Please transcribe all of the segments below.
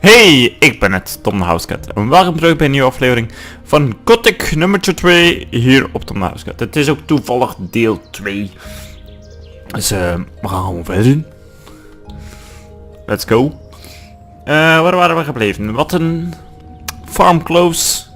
Hey, ik ben het, Tom de Housecat. En welkom terug bij een nieuwe aflevering van Gothic nummertje 2 hier op Tom de Housecat. Het is ook toevallig deel 2. Dus we gaan gewoon verder doen. Let's go. Waar waren we gebleven? Wat een farm clothes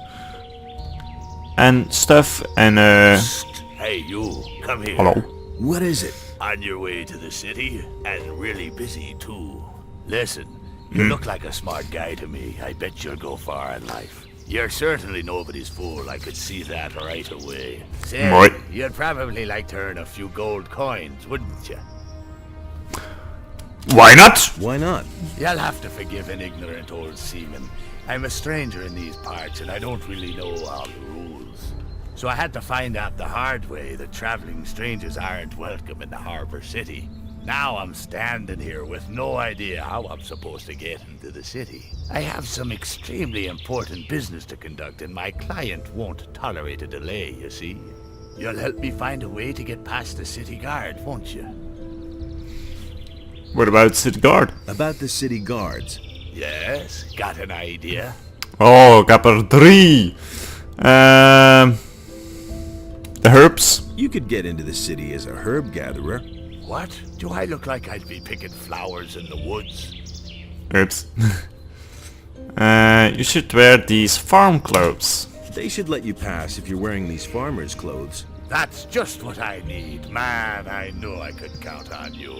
en stuff en Hey you, come here. hallo. What is it? On your way to the city, and really busy too. Listen, you look like a smart guy to me. I bet you'll go far in life. You're certainly nobody's fool, I could see that right away. Say, Right. you'd probably like to earn a few gold coins, wouldn't you? Why not? Why not? You'll have to forgive an ignorant old seaman. I'm a stranger in these parts, and I don't really know all the rules. So I had to find out the hard way that traveling strangers aren't welcome in the harbor city. Now I'm standing here with no idea how I'm supposed to get into the city. I have some extremely important business to conduct, and my client won't tolerate a delay, you see. You'll help me find a way to get past the city guard, won't you? What about city guard? About the city guards. Yes, got an idea? Oh, ik heb er 3. The herbs. You could get into the city as a herb gatherer. What? Do I look like I'd be picking flowers in the woods? Herbs. You should wear these farm clothes. They should let you pass if you're wearing these farmer's clothes. That's just what I need. Man, I knew I could count on you.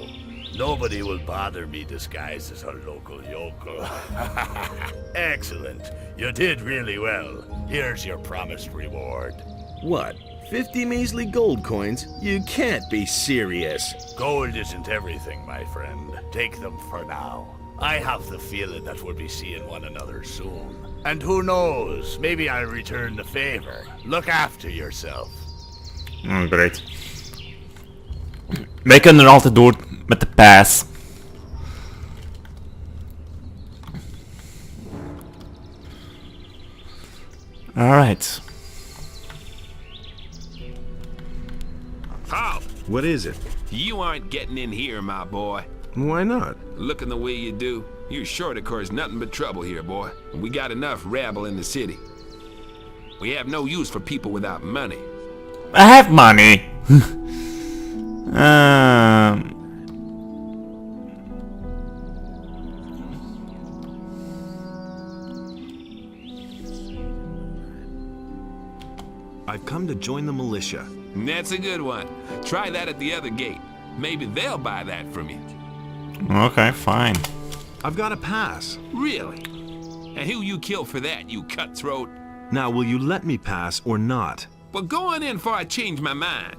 Nobody will bother me disguised as a local yokel. Excellent. You did really well. Here's your promised reward. What? 50 measly gold coins? You can't be serious. Gold isn't everything, my friend. Take them for now. I have the feeling that we'll be seeing one another soon. And who knows, maybe I'll return the favor. Look after yourself. Great. Wij kunnen er altijd door met de pass. Alright. Halt! What is it? You aren't getting in here, my boy. Why not? Looking the way you do, you're sure to cause nothing but trouble here, boy. We got enough rabble in the city. We have no use for people without money. I have money. I've come to join the militia. That's a good one. Try that at the other gate. Maybe they'll buy that from you. Okay, fine. I've got a pass. Really? And who you kill for that, you cutthroat? Now, will you let me pass or not? Well, go on in before I change my mind.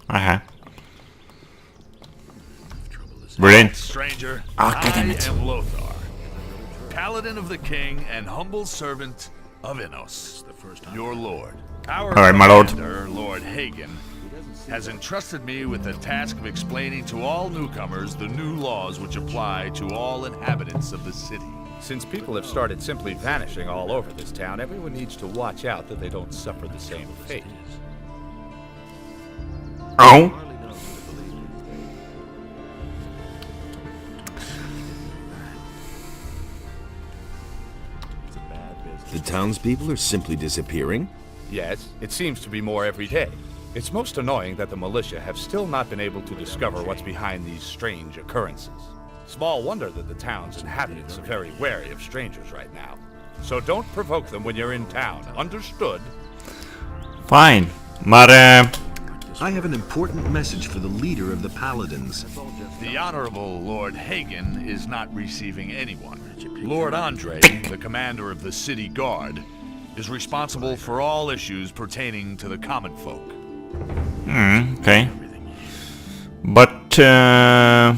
Okay. We're in. Stranger, Ah, I damn it. am Lothar, paladin of the king and humble servant of Innos, your lord. Our Alright, my lord. commander, Lord Hagen, has entrusted me with the task of explaining to all newcomers the new laws which apply to all inhabitants of the city. Since people have started simply vanishing all over this town, everyone needs to watch out that they don't suffer the same fate. Oh. The townspeople are simply disappearing? Yes, it seems to be more every day. It's most annoying that the militia have still not been able to discover what's behind these strange occurrences. Small wonder that the town's inhabitants are very wary of strangers right now. So don't provoke them when you're in town, understood? Fine. Maar I have an important message for the leader of the paladins. The Honorable Lord Hagen is not receiving anyone. Lord Andre, the commander of the city guard, is responsible for all issues pertaining to the common folk. okay. But I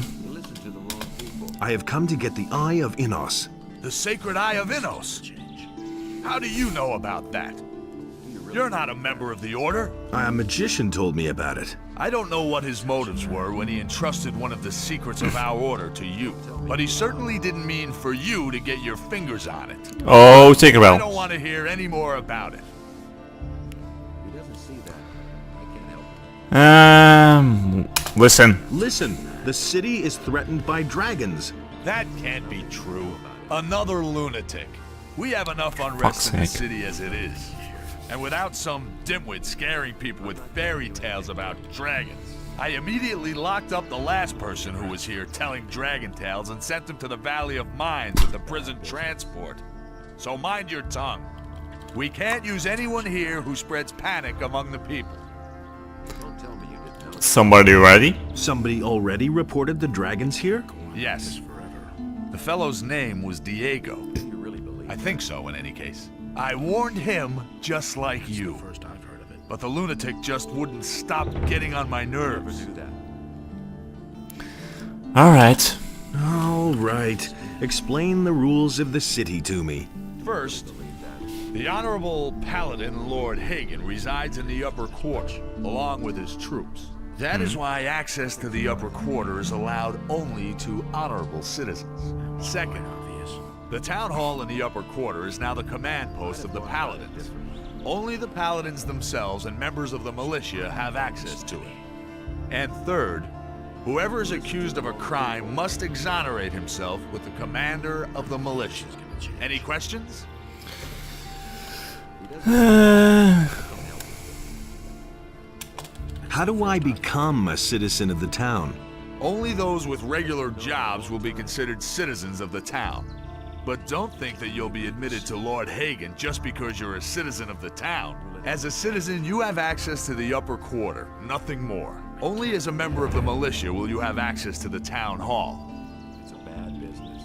have come to get the Eye of Innos. The Sacred Eye of Innos. How do you know about that? You're not a member of the Order. A magician told me about it. I don't know what his motives were when he entrusted one of the secrets of our Order to you, but he certainly didn't mean for you to get your fingers on it. oh, zeker I wel. don't want to hear any more about it. Listen. Listen, the city is threatened by dragons. That can't be true. Another lunatic. We have enough Fuck's unrest in the sake. city as it is. And without some dimwit scaring people with fairy tales about dragons, I immediately locked up the last person who was here telling dragon tales and sent him to the Valley of Mines with the prison transport. So mind your tongue. We can't use anyone here who spreads panic among the people. Somebody ready? Somebody already reported the dragons here? Yes. The fellow's name was Diego. I think so, in any case. I warned him just like you. But the lunatic just wouldn't stop getting on my nerves. Alright. All right. Explain the rules of the city to me. First, the Honorable Paladin Lord Hagen resides in the upper quarter, along with his troops. That is why access to the upper quarter is allowed only to honorable citizens. Second, the town hall in the upper quarter is now the command post of the paladins. Only the paladins themselves and members of the militia have access to it. And third, whoever is accused of a crime must exonerate himself with the commander of the militia. Any questions? How do I become a citizen of the town? Only those with regular jobs will be considered citizens of the town. But don't think that you'll be admitted to Lord Hagen just because you're a citizen of the town. As a citizen, you have access to the upper quarter, nothing more. Only as a member of the militia will you have access to the town hall. It's a bad business.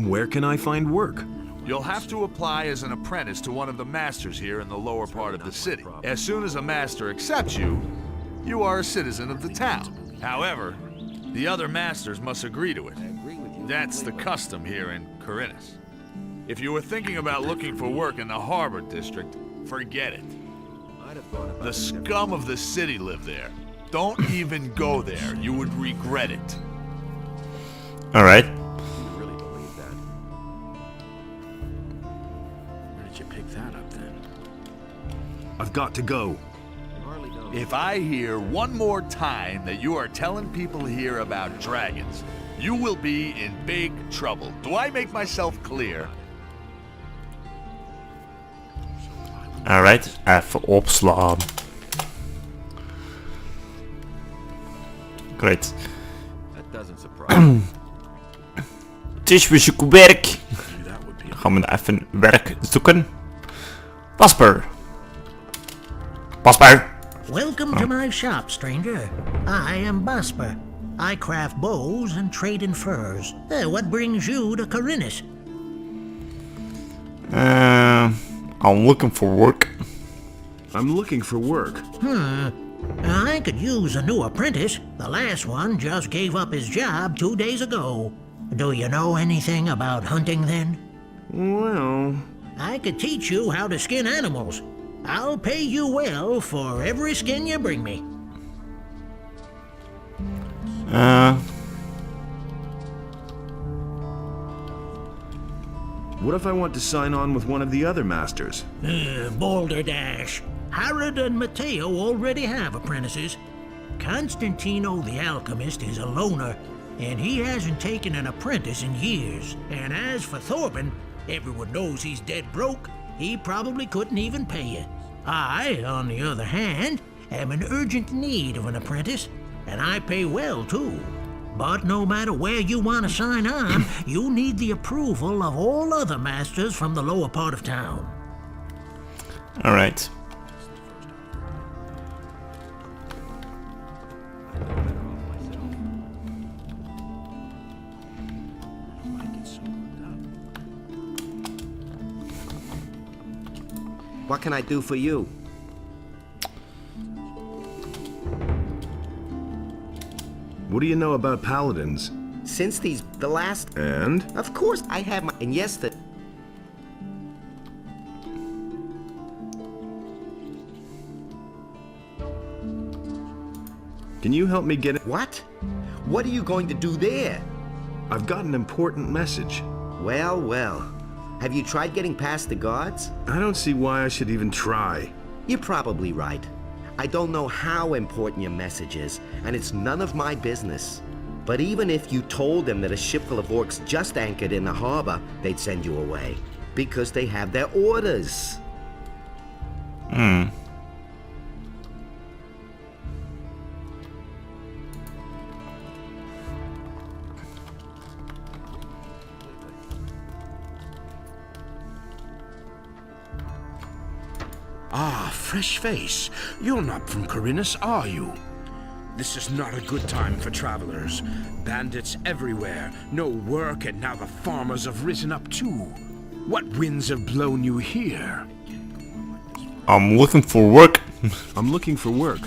Where can I find work? You'll have to apply as an apprentice to one of the masters here in the lower part of the city. As soon as a master accepts you, you are a citizen of the town. However, the other masters must agree to it. That's the custom here in Corinus. If you were thinking about looking for work in the Harbor District, forget it. The scum of the city live there. Don't even go there. You would regret it. Alright. I've got to go. If I hear one more time that you are telling people here about dragons, you will be in big trouble. Do I make myself clear? Alright, even opslaan. Great. That doesn't surprise. Het is weer zoeken werk. Dan gaan we even werk zoeken. Pasper. Pasper. Welcome to my shop, stranger. I am Basper. I craft bows and trade in furs. What brings you to Corinus? I'm looking for work. I'm looking for work. I could use a new apprentice. The last one just gave up his job 2 days ago. Do you know anything about hunting then? Well, I could teach you how to skin animals. I'll pay you well for every skin you bring me. what if I want to sign on with one of the other masters? Balderdash. Herod and Matteo already have apprentices. Constantino the alchemist is a loner, and he hasn't taken an apprentice in years. And as for Thorben, everyone knows he's dead broke. He probably couldn't even pay you. I, on the other hand, am in urgent need of an apprentice, and I pay well too. But no matter where you want to sign on, you need the approval of all other masters from the lower part of town. Alright. What can I do for you? What do you know about paladins? Since the last... And? Of course, I have my... And yes, the... Can you help me get it? What? What are you going to do there? I've got an important message. Well, well. Have you tried getting past the guards? I don't see why I should even try. You're probably right. I don't know how important your message is, and it's none of my business. But even if you told them that a ship full of orcs just anchored in the harbor, they'd send you away. Because they have their orders. Ah, fresh face. You're not from Corinus, are you? This is not a good time for travelers. Bandits everywhere, no work, and now the farmers have risen up too. What winds have blown you here? I'm looking for work. I'm looking for work.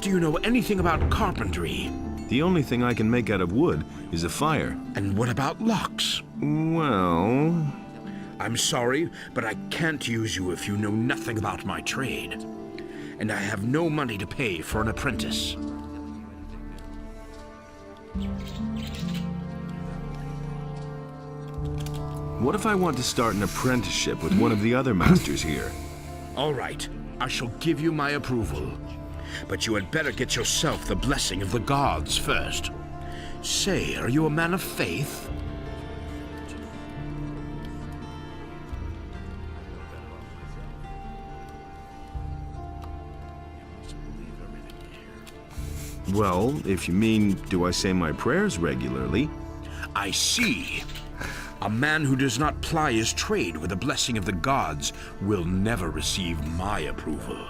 Do you know anything about carpentry? The only thing I can make out of wood is a fire. And what about locks? Well... I'm sorry, but I can't use you if you know nothing about my trade. And I have no money to pay for an apprentice. What if I want to start an apprenticeship with one of the other masters here? All right, I shall give you my approval. But you had better get yourself the blessing of the gods first. Say, are you a man of faith? Well, if you mean, do I say my prayers regularly? I see. A man who does not ply his trade with the blessing of the gods will never receive my approval.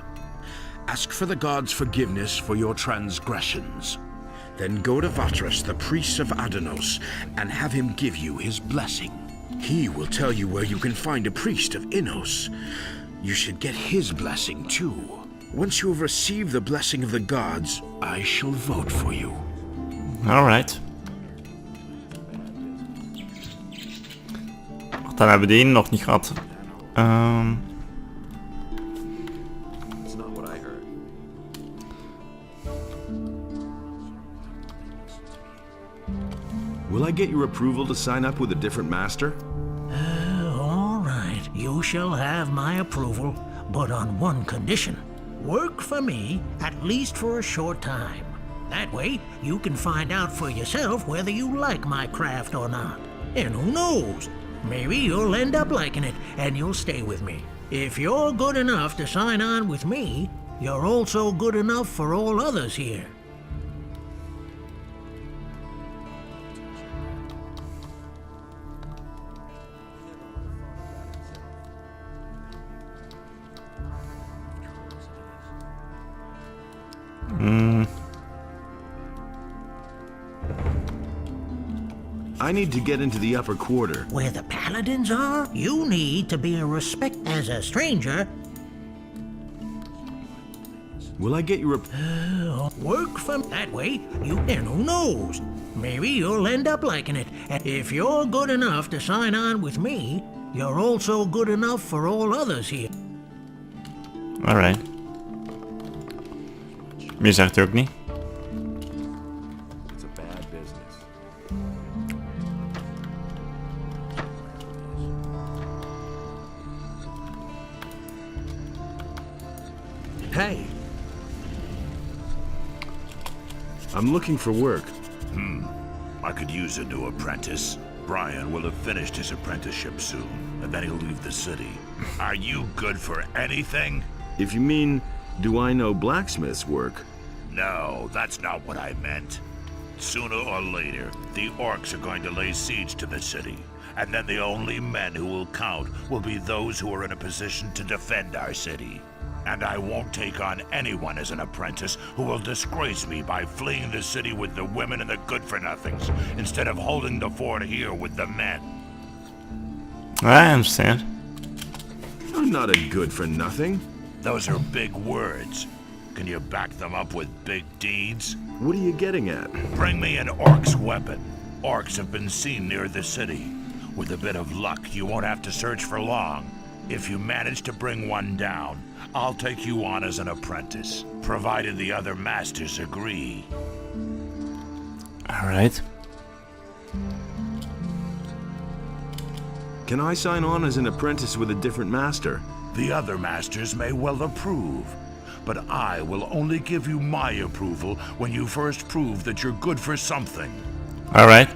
Ask for the gods' forgiveness for your transgressions. Then go to Vatras, the priest of Adonos, and have him give you his blessing. He will tell you where you can find a priest of Innos. You should get his blessing too. Once you have received the blessing of the gods, I shall vote for you. Alright. Dan hebben we die nog niet gehad. That's not what I heard. Will I get your approval to sign up with a different master? All right. You shall have my approval, but on one condition. Work for me, at least for a short time. That way, you can find out for yourself whether you like my craft or not. And who knows? Maybe you'll end up liking it, and you'll stay with me. If you're good enough to sign on with me, you're also good enough for all others here. I need to get into the upper quarter. Where the paladins are, you need to be a respect as a stranger. Will I get your Work from that way, you and who knows? Maybe you'll end up liking it. And if you're good enough to sign on with me, you're also good enough for all others here. Alright. Meer zegt hij ook niet. It's a bad business. Hey, I'm looking for work. I could use a new apprentice. Brian will have finished his apprenticeship soon, and then he'll leave the city. Are you good for anything? If you mean, do I know blacksmith's work? No, that's not what I meant. Sooner or later, the orcs are going to lay siege to the city, and then the only men who will count will be those who are in a position to defend our city. And I won't take on anyone as an apprentice who will disgrace me by fleeing the city with the women and the good-for-nothings, instead of holding the fort here with the men. I understand. I'm not a good-for-nothing. Those are big words. Can you back them up with big deeds? What are you getting at? Bring me an orc's weapon. Orcs have been seen near the city. With a bit of luck, you won't have to search for long. If you manage to bring one down, I'll take you on as an apprentice, provided the other masters agree. Alright. Can I sign on as an apprentice with a different master? The other masters may well approve, but I will only give you my approval when you first prove that you're good for something. Alright.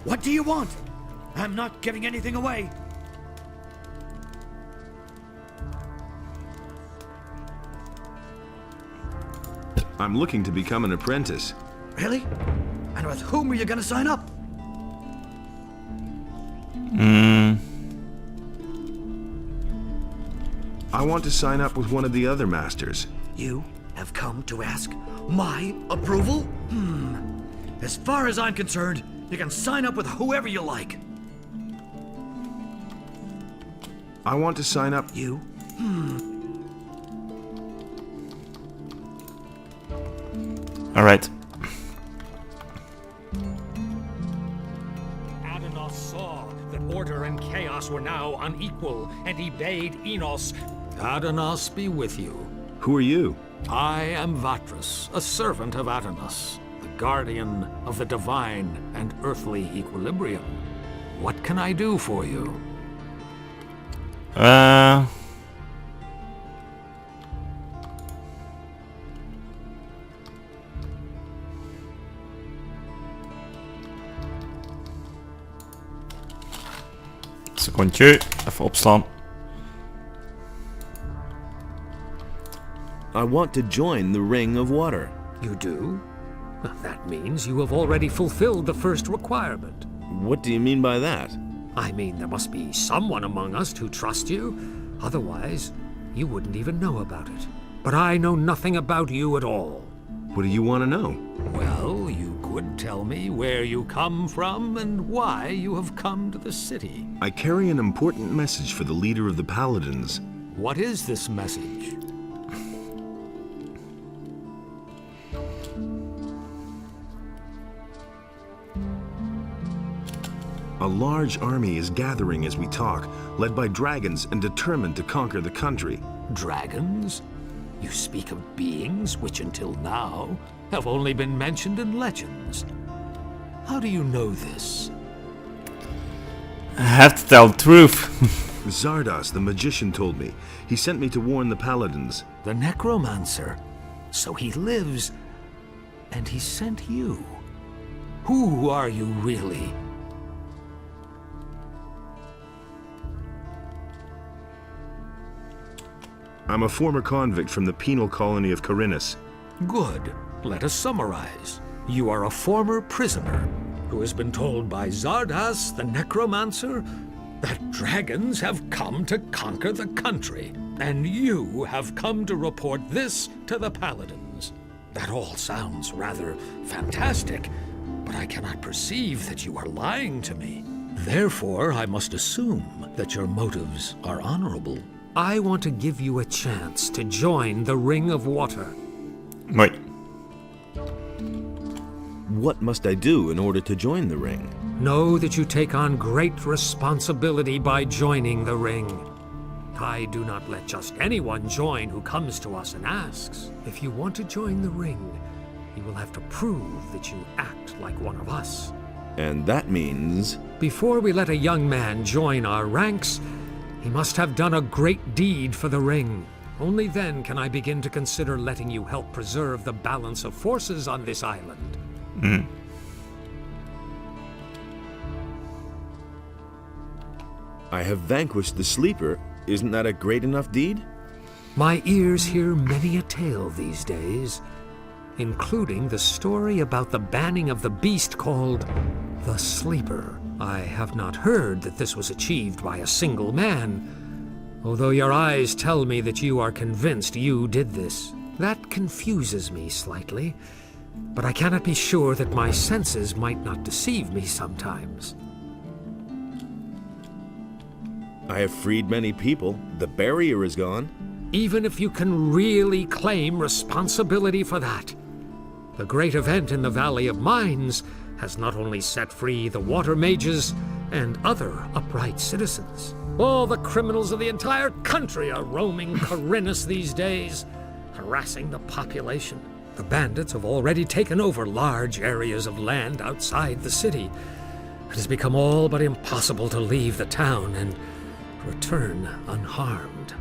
What do you want? I'm not giving anything away. I'm looking to become an apprentice. Really? And with whom are you gonna sign up? I want to sign up with one of the other masters. You have come to ask my approval? As far as I'm concerned, you can sign up with whoever you like. I want to sign up. You? Alright. Adonos saw that order and chaos were now unequal, and he bade Enos, Adonos be with you. Who are you? I am Vatras, a servant of Adonos, the guardian of the divine and earthly equilibrium. What can I do for you? Secondje, even opslaan. I want to join the Ring of Water. You do? Well, that means you have already fulfilled the first requirement. What do you mean by that? I mean, there must be someone among us who trusts you. Otherwise, you wouldn't even know about it. But I know nothing about you at all. What do you want to know? Well, you could tell me where you come from and why you have come to the city. I carry an important message for the leader of the Paladins. What is this message? A large army is gathering as we talk, led by dragons and determined to conquer the country. Dragons? You speak of beings which until now have only been mentioned in legends. How do you know this? I have to tell the truth. Zardas, the magician, told me. He sent me to warn the Paladins. The necromancer. So he lives, and he sent you. Who are you really? I'm a former convict from the penal colony of Corinus. Good. Let us summarize. You are a former prisoner who has been told by Zardas, the necromancer, that dragons have come to conquer the country, and you have come to report this to the Paladins. That all sounds rather fantastic, but I cannot perceive that you are lying to me. Therefore, I must assume that your motives are honorable. I want to give you a chance to join the Ring of Water. Wait. What must I do in order to join the ring? Know that you take on great responsibility by joining the ring. I do not let just anyone join who comes to us and asks. If you want to join the ring, you will have to prove that you act like one of us. And that means... Before we let a young man join our ranks, he must have done a great deed for the ring. Only then can I begin to consider letting you help preserve the balance of forces on this island. I have vanquished the Sleeper. Isn't that a great enough deed? My ears hear many a tale these days, including the story about the banning of the beast called the Sleeper. I have not heard that this was achieved by a single man, although your eyes tell me that you are convinced you did this. That confuses me slightly, but I cannot be sure that my senses might not deceive me sometimes. I have freed many people. The barrier is gone. Even if you can really claim responsibility for that, the great event in the Valley of Mines has not only set free the water mages and other upright citizens. All the criminals of the entire country are roaming Corinus these days, harassing the population. The bandits have already taken over large areas of land outside the city. It has become all but impossible to leave the town and return unharmed.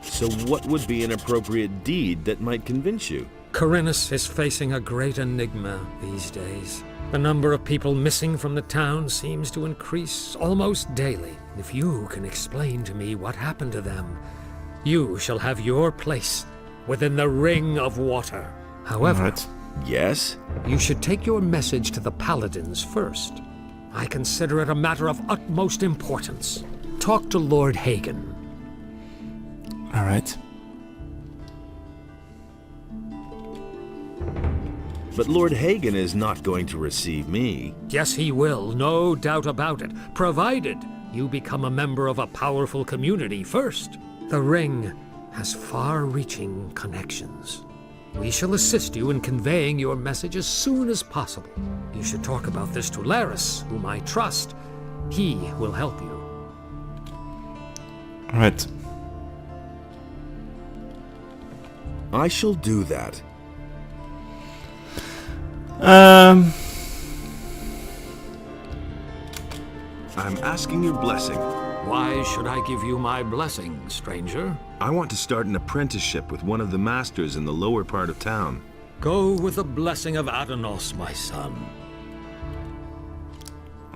So what would be an appropriate deed that might convince you? Corinus is facing a great enigma these days. The number of people missing from the town seems to increase almost daily. If you can explain to me what happened to them, you shall have your place within the ring of water. However, yes? You should take your message to the paladins first. I consider it a matter of utmost importance. Talk to Lord Hagen. All right. But Lord Hagen is not going to receive me. Yes, he will, no doubt about it, provided you become a member of a powerful community first. The ring has far-reaching connections. We shall assist you in conveying your message as soon as possible. You should talk about this to Laris, whom I trust. He will help you. All right. I shall do that. I'm asking your blessing. Why should I give you my blessing, stranger? I want to start an apprenticeship with one of the masters in the lower part of town. Go with the blessing of Adonos, my son.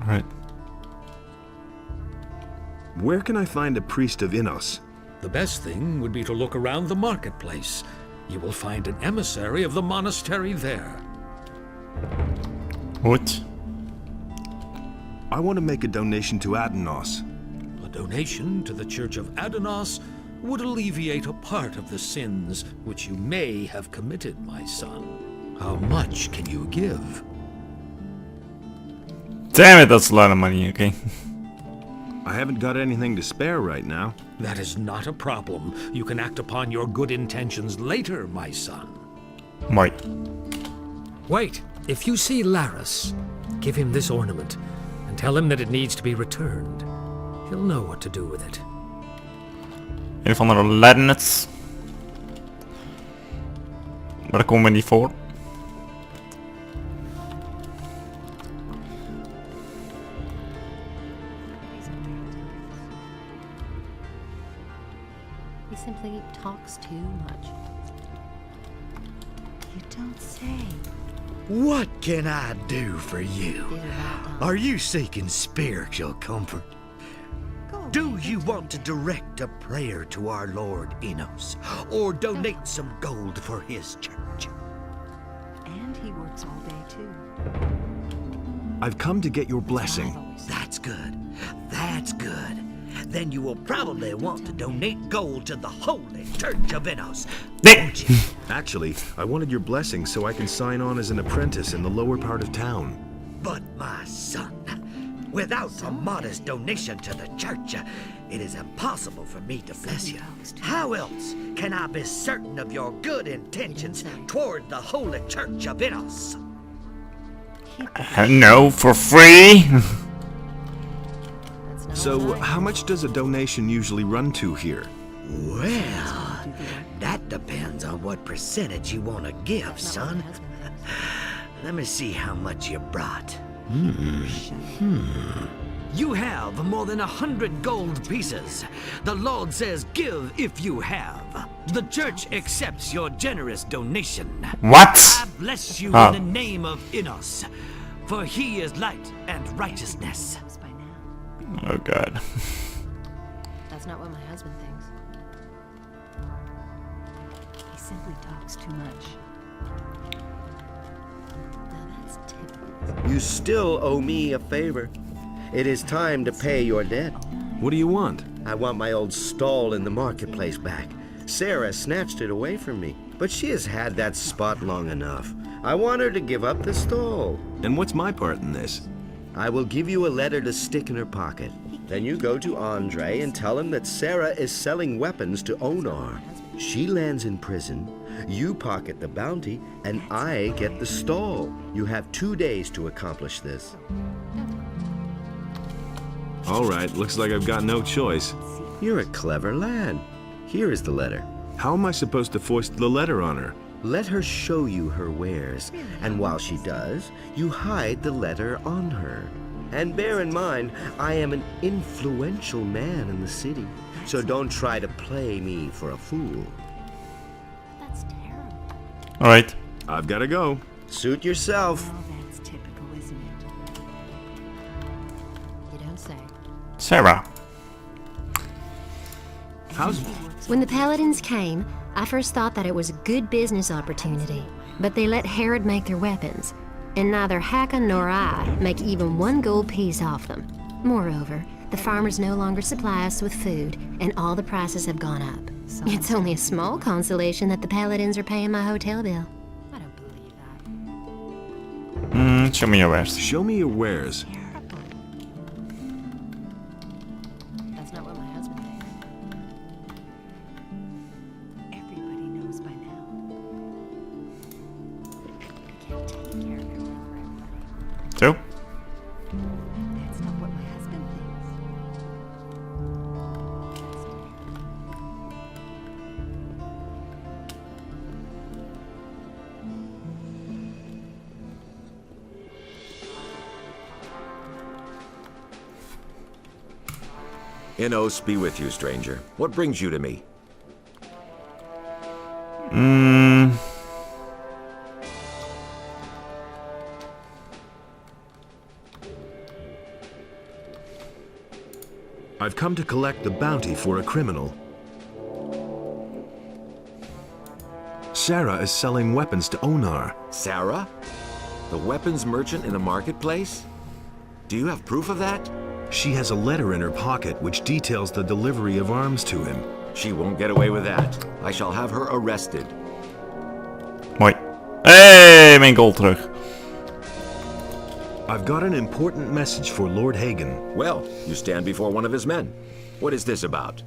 All right. Where can I find a priest of Innos? The best thing would be to look around the marketplace. You will find an emissary of the monastery there. What? I want to make a donation to Adonos. A donation to the Church of Adonos would alleviate a part of the sins which you may have committed, my son. How much can you give? Damn it, that's a lot of money, okay? I haven't got anything to spare right now. That is not a problem. You can act upon your good intentions later, my son. Right. Wait, if you see Laris, give him this ornament and tell him that it needs to be returned. He'll know what to do with it. Een van de ladnets. Maar daar komen we niet voor. He simply talks too much. You don't say. What can I do for you? Are you seeking spiritual comfort? Do you want to direct a prayer to our Lord Innos, or donate some gold for his church? And he works all day too. I've come to get your blessing. That's good. That's good. Then you will probably want to donate gold to the Holy Church of Innos, won't you? Actually, I wanted your blessing so I can sign on as an apprentice in the lower part of town. But my son, without a modest donation to the church, it is impossible for me to bless you. How else can I be certain of your good intentions toward the Holy Church of Innos? No, for free? So, how much does a donation usually run to here? Well, that depends on what percentage you want to give, son. Let me see how much you brought. You have more than 100 gold pieces. The Lord says give if you have. The church accepts your generous donation. What? I bless you in the name of Innos, for he is light and righteousness. Oh god. That's not what my husband thinks. He simply talks too much. Now that's typical. You still owe me a favor. It is time to pay your debt. What do you want? I want my old stall in the marketplace back. Sarah snatched it away from me, but she has had that spot long enough. I want her to give up the stall. And what's my part in this? I will give you a letter to stick in her pocket. Then you go to Andre and tell him that Sarah is selling weapons to Onar. She lands in prison, you pocket the bounty, and I get the stall. You have 2 days to accomplish this. All right, looks like I've got no choice. You're a clever lad. Here is the letter. How am I supposed to foist the letter on her? Let her show you her wares, and while she does, you hide the letter on her. And bear in mind, I am an influential man in the city, so don't try to play me for a fool. That's terrible. Alright. I've got to go. Suit yourself. Well, that's typical, isn't it? You don't say. Sarah. When the Paladins came, I first thought that it was a good business opportunity, but they let Herod make their weapons, and neither Hakon nor I make even 1 gold piece off them. Moreover, the farmers no longer supply us with food, and all the prices have gone up. It's only a small consolation that the Paladins are paying my hotel bill. I don't believe that. Show me your wares. Show me your wares. That's not what my husband thinks. Everybody knows by now. I can't take care of everything for everybody. So? That's not what my husband thinks. Enos be with you, stranger. What brings you to me? I've come to collect the bounty for a criminal. Sarah is selling weapons to Onar. Sarah? The weapons merchant in the marketplace? Do you have proof of that? She has a letter in her pocket which details the delivery of arms to him. She won't get away with that. I shall have her arrested. Mooi. Hey, mijn gold terug. I've got an important message for Lord Hagen. Well, you stand before one of his men. What is this about?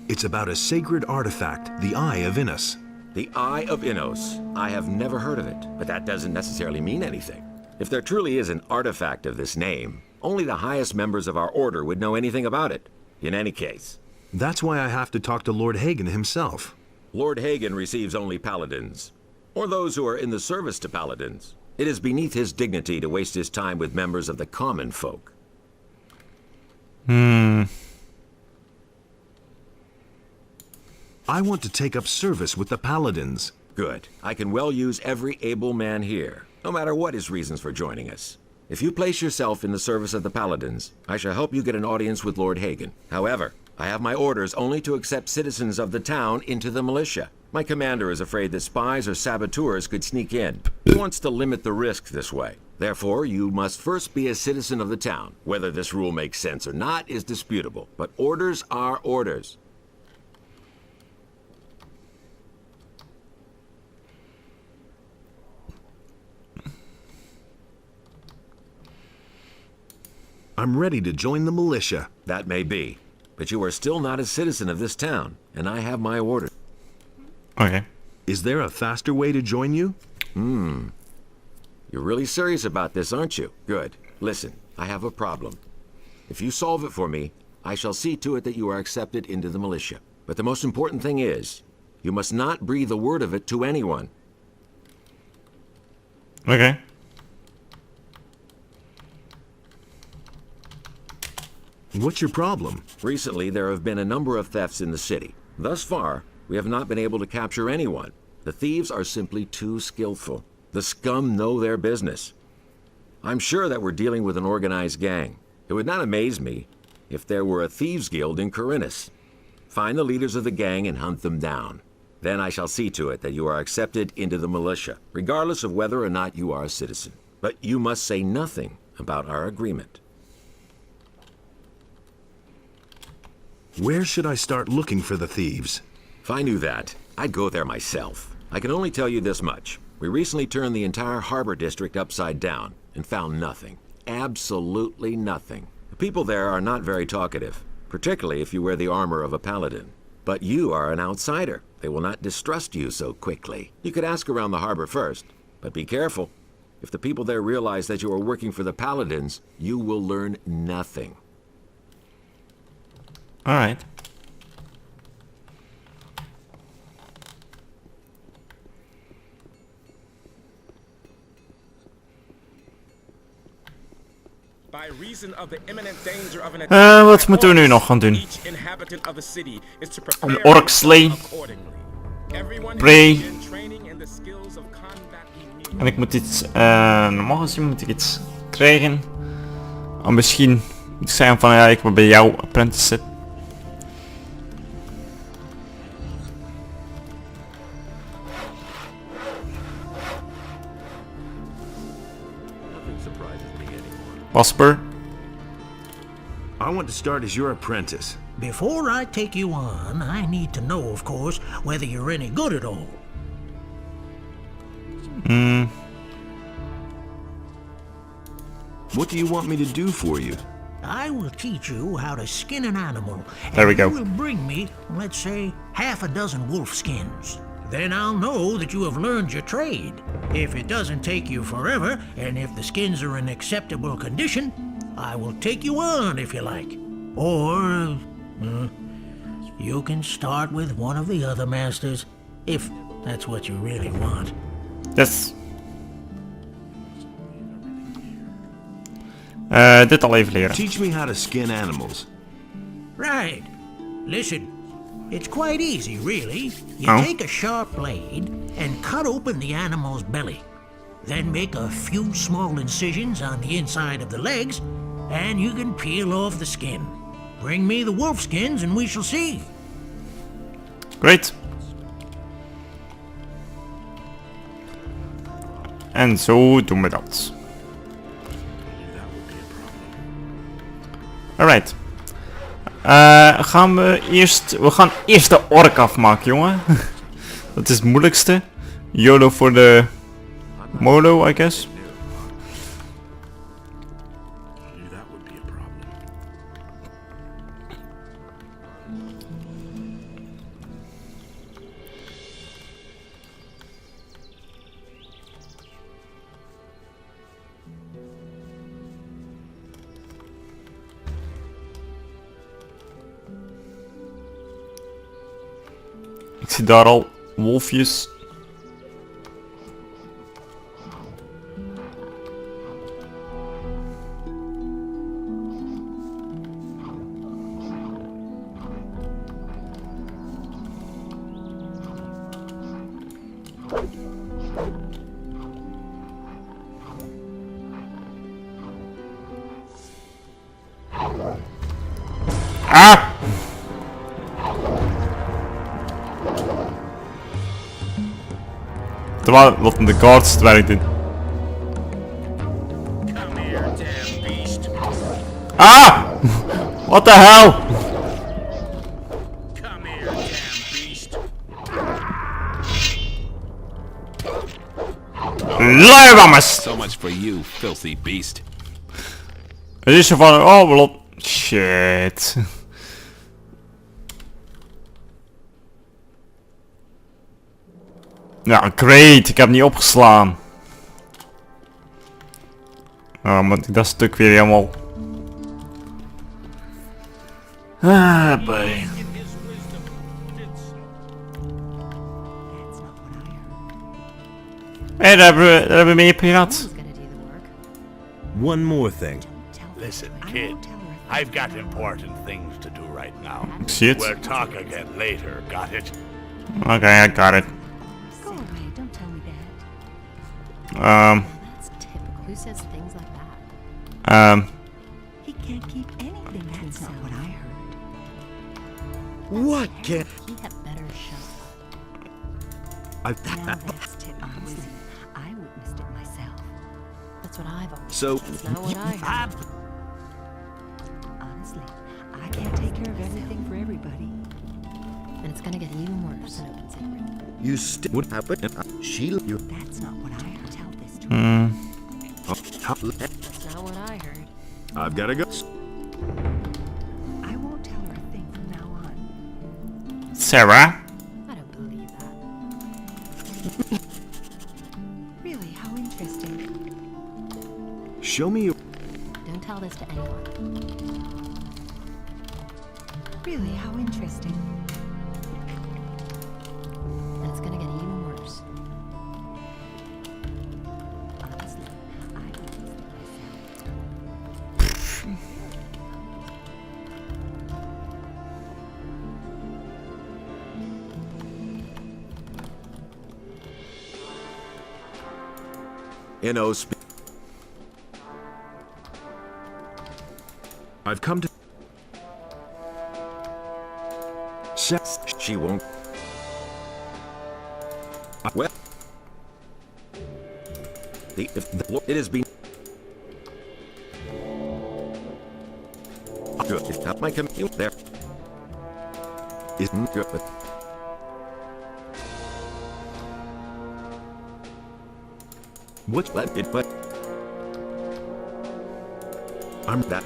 It's about a sacred artifact, the Eye of Innos. The Eye of Innos. I have never heard of it, but that doesn't necessarily mean anything. If there truly is an artifact of this name, only the highest members of our order would know anything about it. In any case. That's why I have to talk to Lord Hagen himself. Lord Hagen receives only paladins, or those who are in the service to paladins. It is beneath his dignity to waste his time with members of the common folk. I want to take up service with the paladins. Good. I can well use every able man here, no matter what his reasons for joining us. If you place yourself in the service of the paladins, I shall help you get an audience with Lord Hagen. However, I have my orders only to accept citizens of the town into the militia. My commander is afraid that spies or saboteurs could sneak in. He wants to limit the risk this way. Therefore, you must first be a citizen of the town. Whether this rule makes sense or not is disputable, but orders are orders. I'm ready to join the militia. That may be, but you are still not a citizen of this town, and I have my orders. Okay. Is there a faster way to join you? You're really serious about this, aren't you? Good. Listen, I have a problem. If you solve it for me, I shall see to it that you are accepted into the militia. But the most important thing is, you must not breathe a word of it to anyone. Okay. What's your problem? Recently, there have been a number of thefts in the city. Thus far, we have not been able to capture anyone. The thieves are simply too skillful. The scum know their business. I'm sure that we're dealing with an organized gang. It would not amaze me if there were a thieves' guild in Corinthus. Find the leaders of the gang and hunt them down. Then I shall see to it that you are accepted into the militia, regardless of whether or not you are a citizen. But you must say nothing about our agreement. Where should I start looking for the thieves? If I knew that, I'd go there myself. I can only tell you this much. We recently turned the entire harbor district upside down and found nothing. Absolutely nothing. The people there are not very talkative, particularly if you wear the armor of a paladin. But you are an outsider. They will not distrust you so quickly. You could ask around the harbor first, but be careful. If the people there realize that you are working for the paladins, you will learn nothing. Alright. Wat moeten we nu nog gaan doen? Een ork slay. Prey. En ik moet iets, normaal gezien moet ik iets krijgen. Of misschien moet ik zeggen van ja, ik wil bij jou apprentice zitten. Wasper. I want to start as your apprentice. Before I take you on, I need to know, of course, whether you're any good at all. What do you want me to do for you? I will teach you how to skin an animal. There we go. You will bring me, let's say, half a dozen wolf skins. Then I'll know that you have learned your trade. If it doesn't take you forever, and if the skins are in acceptable condition, I will take you on if you like. Or, you can start with one of the other masters, if that's what you really want. Yes. Dit al even leren. Teach me how to skin animals. Right. Listen, it's quite easy, really. You take a sharp blade and cut open the animal's belly. Then make a few small incisions on the inside of the legs, and you can peel off the skin. Bring me the wolf skins and we shall see. Great. En zo doen we dat. Alright. We gaan eerst de ork afmaken, jongen. Dat is het moeilijkste. YOLO voor de Molo, I guess. Ik zie daar al wolfjes. Ah! Terwijl wat de guards het werk doen. Ah! What the hell? Luiwammers! So much for you, filthy beast. Het is zo van, oh wel op. Shit. Ja, great. Ik heb niet opgeslaan. Nou, moet ik dat stuk weer helemaal... Ah, boy. Hé, daar hebben we meer piraat. One more thing. Listen, kid. I've got important things to do right now. Ik zie het. We'll talk again later, got it? Okay, I got it. Go away, don't tell me that. That's typical. Who says things like that? He can't keep anything to himself. That's not what I heard. What can... He had better shut I've... Now that's typical. Honestly, I witnessed it myself. That's what I've always So... That's not what I heard. Honestly, I can't take care of everything for everybody. And it's gonna get even worse. An open secret. You still would happen. She... You... That's not what I heard. Tell this to That's not what I heard. I've gotta go. I won't tell her a thing from now on. Sarah? I don't believe that. Really, how interesting. Show me your... Don't tell this to anyone. Really, how interesting. And it's gonna get even worse. Honestly, I always think I've come to... She won't. Well, it has been good. If not my commute there isn't good, but What's let it but I'm that.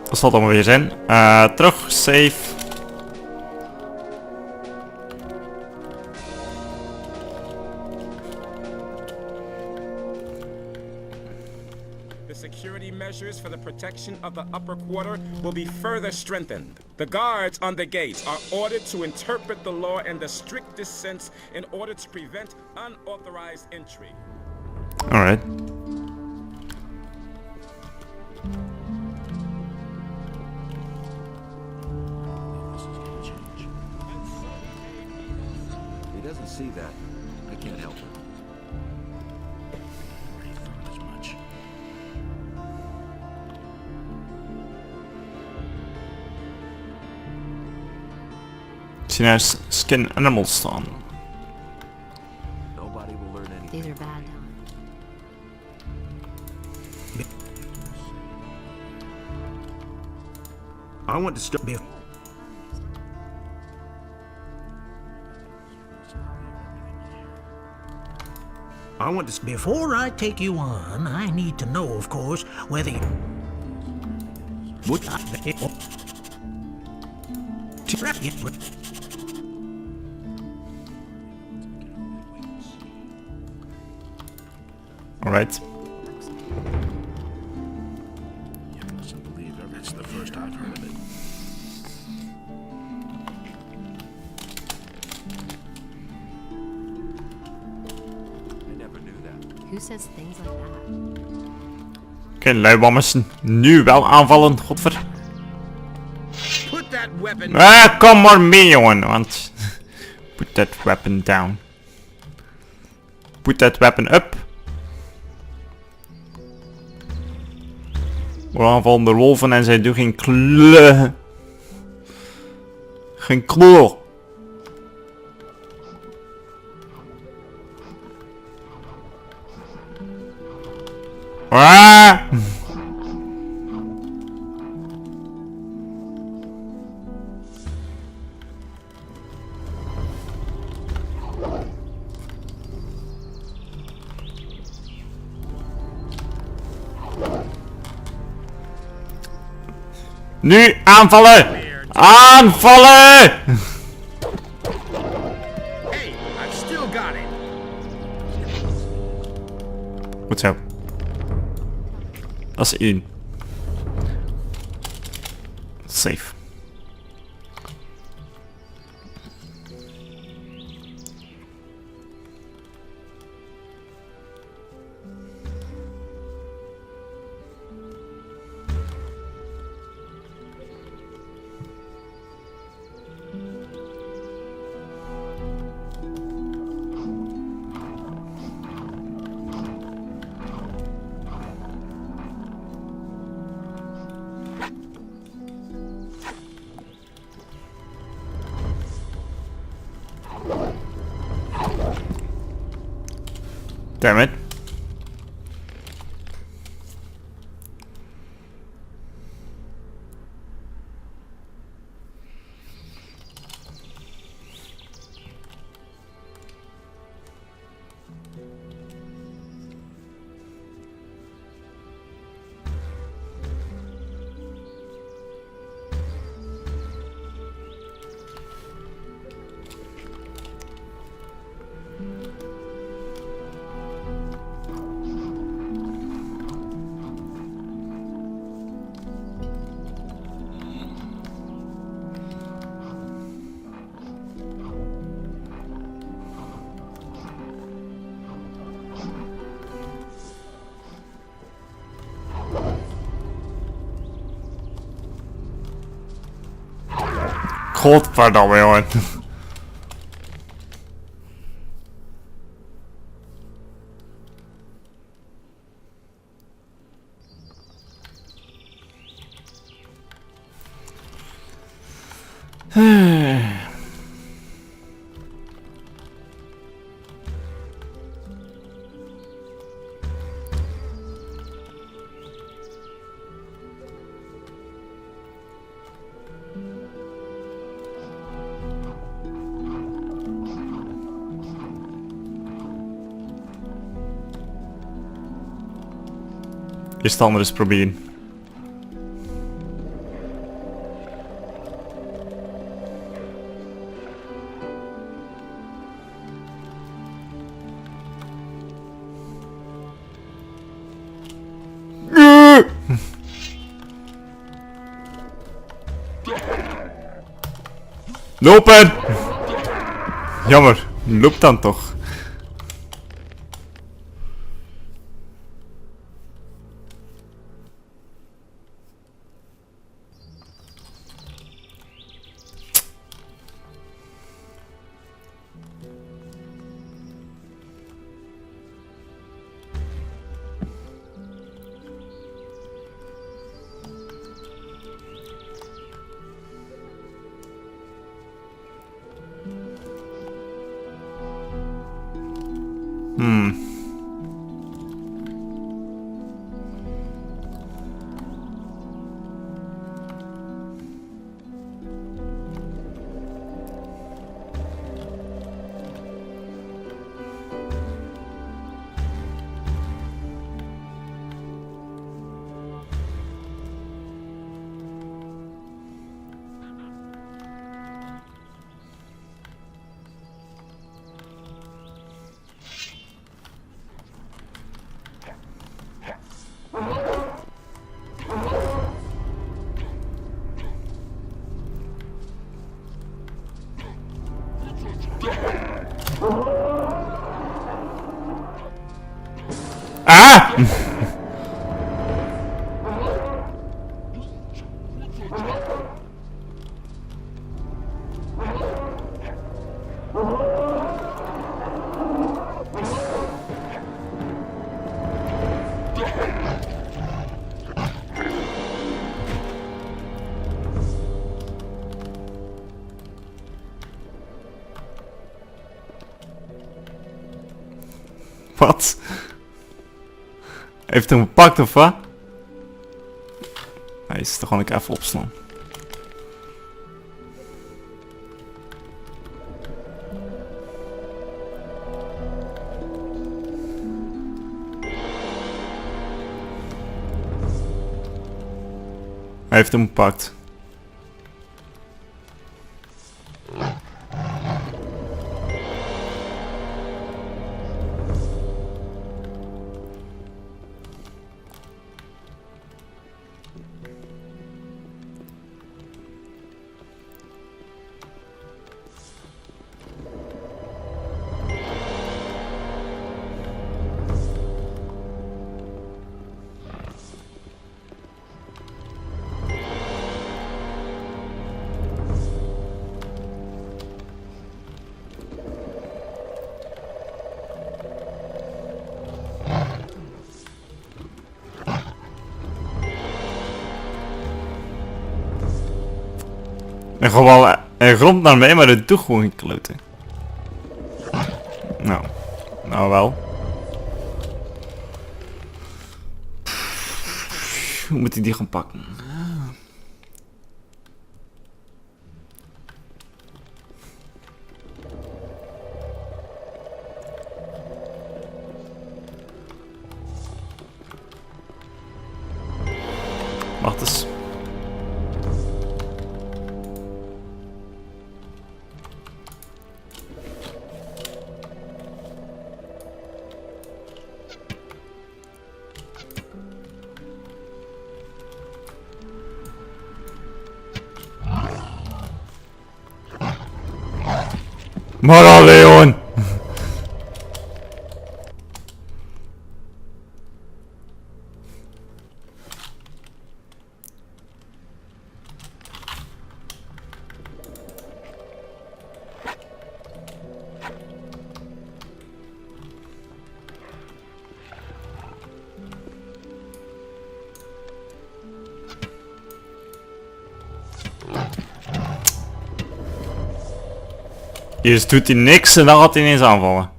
Dat zal het allemaal weer zijn. Terug, save. The security measures for the protection of the upper quarter will be further strengthened. The guards on the gates are ordered to interpret the law in the strictest sense in order to prevent unauthorized entry. Alright. He doesn't see that. I can't help it. Ik zie nou skin animals staan. Nobody will learn anything. These are bad. I want to start. I want to. Before I take you on, I need to know, of course, whether you... What? Alright. You mustn't believe it. It's the first I've heard of it. I never knew that. Who says things like that? Oké, luiwammers. Nu wel aanvallen, godver. Put that weapon. Kom maar mee, jongen. Want... Put that weapon down. Put that weapon up. We aanvallen de wolven en zij doen geen kleur. Geen kleur. Ah! Nu aanvallen! Aanvallen! Hey, I've still got it. Goed zo. Dat is 1. Safe. Damn it. Godverdomme, jongen. Eerst de andere eens proberen. Lopen! Jammer, loop dan toch. Ah! Wat? Heeft hij hem gepakt of wat? Hij is toch gewoon even opslaan. Hij heeft hem gepakt. En gewoon er grond naar mij, maar het doet gewoon geen kloten. Nou wel. Hoe moet ik die gaan pakken? Wacht eens. Maar al Leon! Eerst doet hij niks en dan gaat hij ineens aanvallen.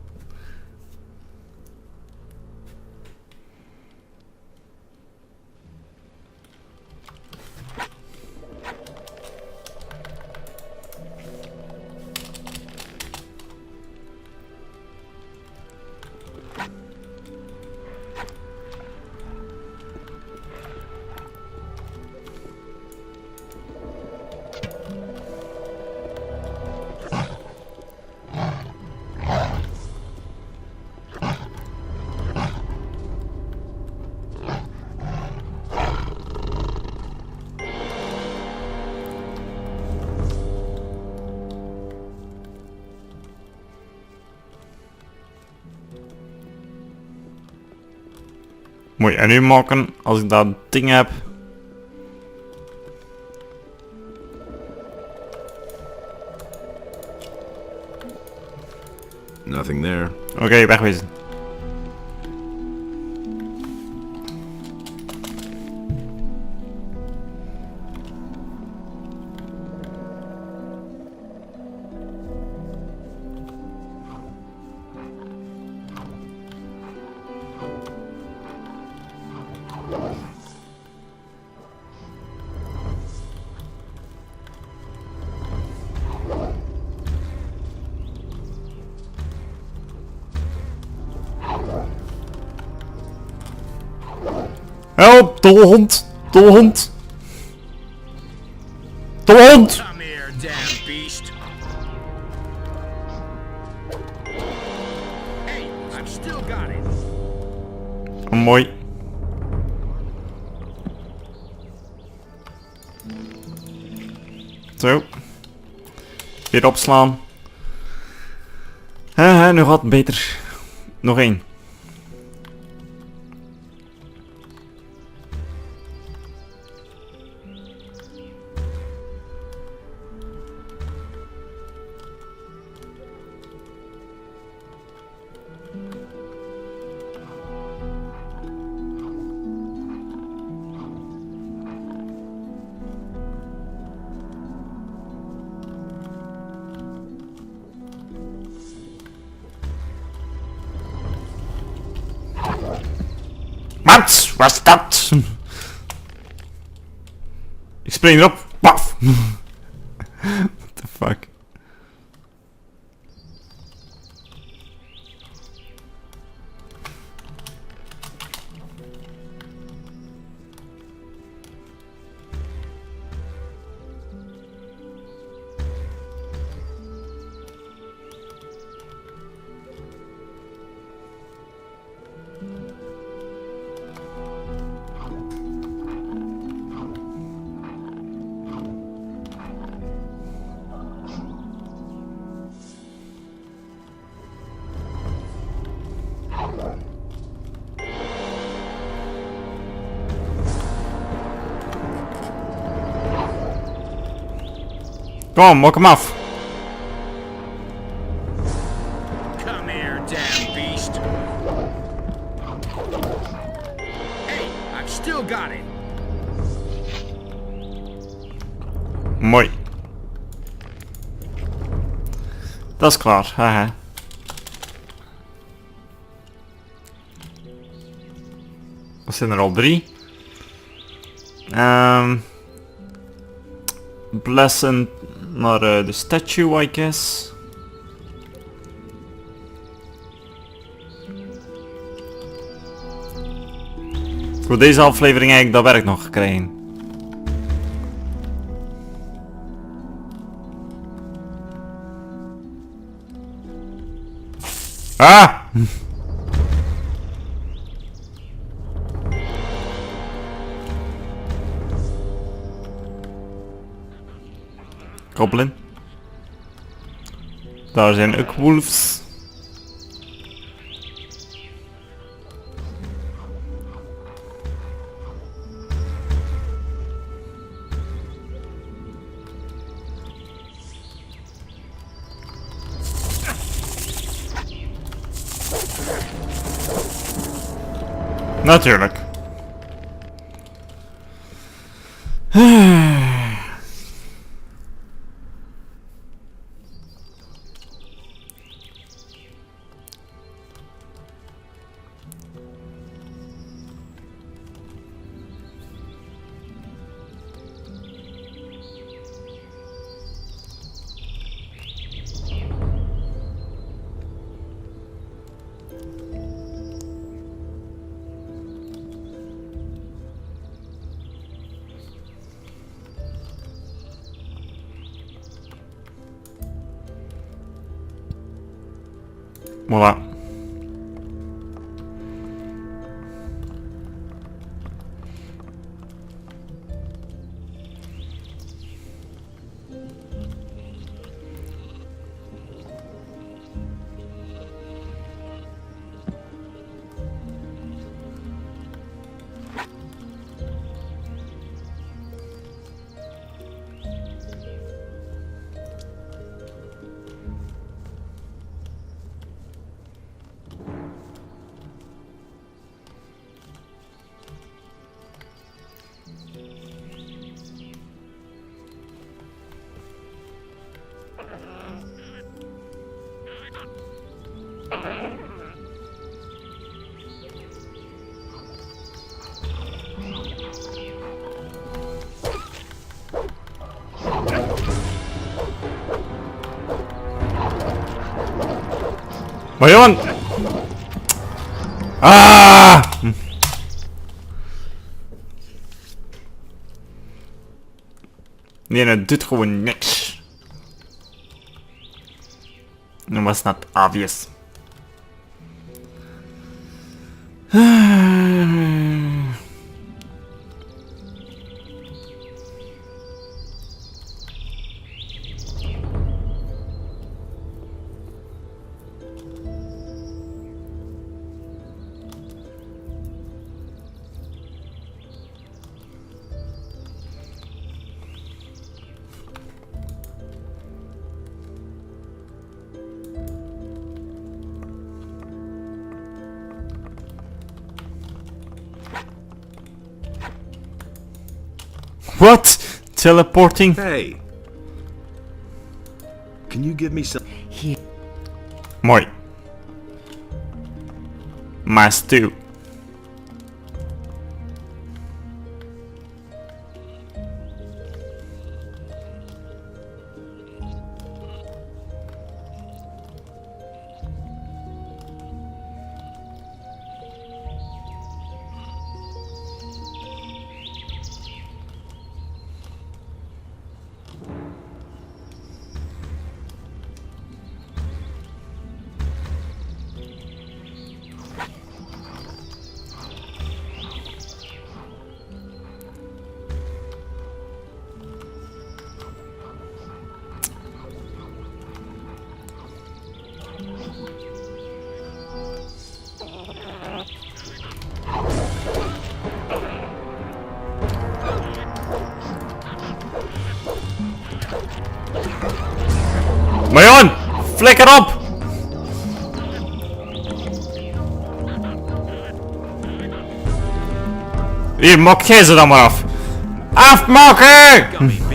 Moet je nu maken als ik dat ding heb. Nothing there. Oké, wegwezen. Help, dolle hond, dolle hond. Dolle hond. Come here, damn beast. Hey, I've still got it. Oh, mooi. Zo. Weer opslaan. Nu gaat het beter. Nog één. Wat was dat? Ik spring erop. Paf. What the fuck? Kom, maak hem af. Come here, damn beast. Hey, I've still got it. Mooi. Dat is klaar, haha. Dat zijn er al 3. Blessen naar de statue, I guess. Voor deze aflevering eigenlijk dat werk nog gekregen. Ah! Goblin. Daar zijn ook wolves. Natuurlijk. Voilà. Maar jongen! Ah! Nee, dat doet gewoon niks. Dat was not obvious. What? Teleporting? Hey. Can you give me some? Here. Mooi. Maar stew. Maar jongen, flikker op! Hier, mok jij ze dan maar af. Afmaken!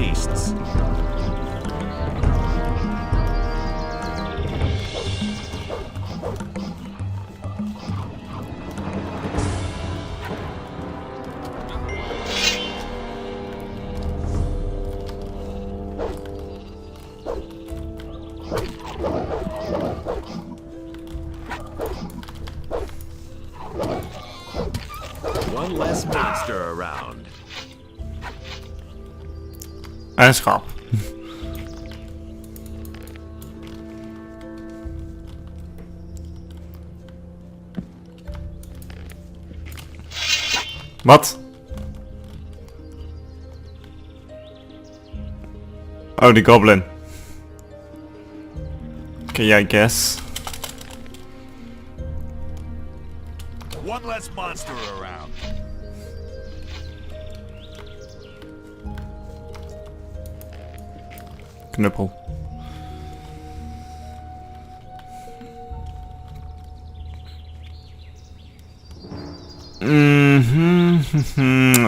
One less monster around. En schap. Wat? Oh, die goblin. Okay, I guess. One less monster around. Knuppel.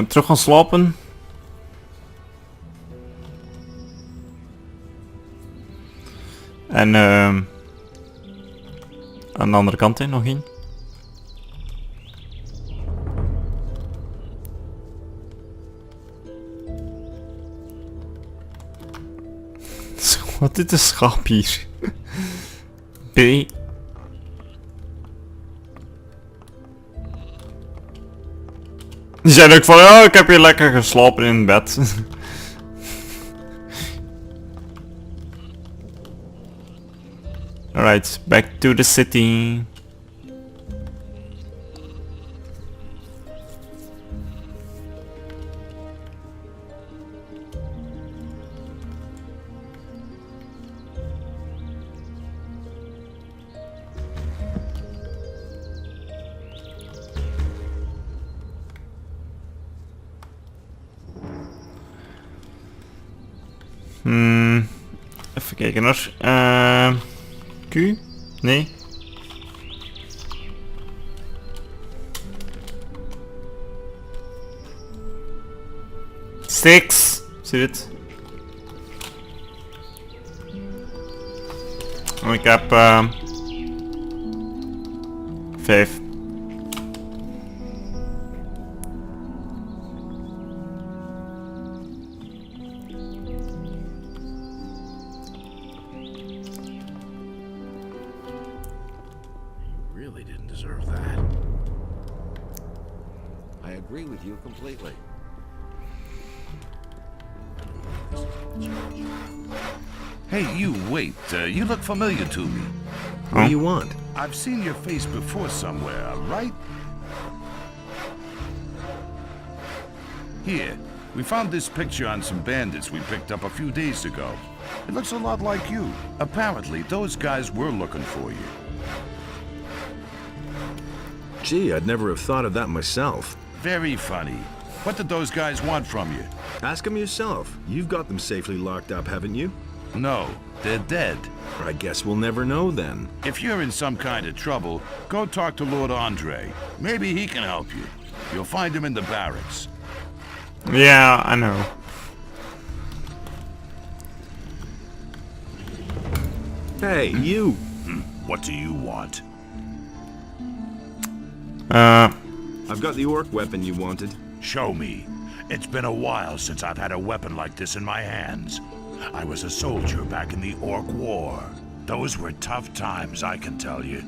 Terug gaan slapen. En aan de andere kant nog één. Wat is een schap hier? B. Die zijn ook van, ja, ik heb hier lekker geslapen in bed. Alright, back to the city. Even kijken hoor. Q? Nee. Six. Zie je het? Ik heb 5. Really didn't deserve that. I agree with you completely. Hey, you, wait. You look familiar to me. What do you want? I've seen your face before somewhere, right? Here, we found this picture on some bandits we picked up a few days ago. It looks a lot like you. Apparently, those guys were looking for you. Gee, I'd never have thought of that myself. Very funny. What did those guys want from you? Ask them yourself. You've got them safely locked up, haven't you? No, they're dead. I guess we'll never know then. If you're in some kind of trouble, go talk to Lord Andre. Maybe he can help you. You'll find him in the barracks. Yeah, I know. Hey, you! What do you want? I've got the orc weapon you wanted. Show me. It's been a while since I've had a weapon like this in my hands. I was a soldier back in the Orc War. Those were tough times, I can tell you.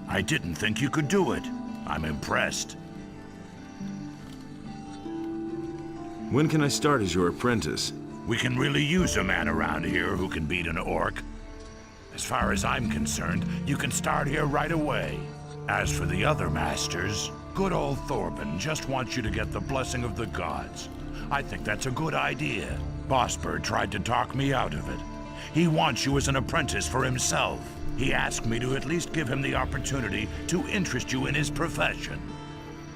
I didn't think you could do it. I'm impressed. When can I start as your apprentice? We can really use a man around here who can beat an orc. As far as I'm concerned, you can start here right away. As for the other masters, good old Thorben just wants you to get the blessing of the gods. I think that's a good idea. Bosper tried to talk me out of it. He wants you as an apprentice for himself. He asked me to at least give him the opportunity to interest you in his profession.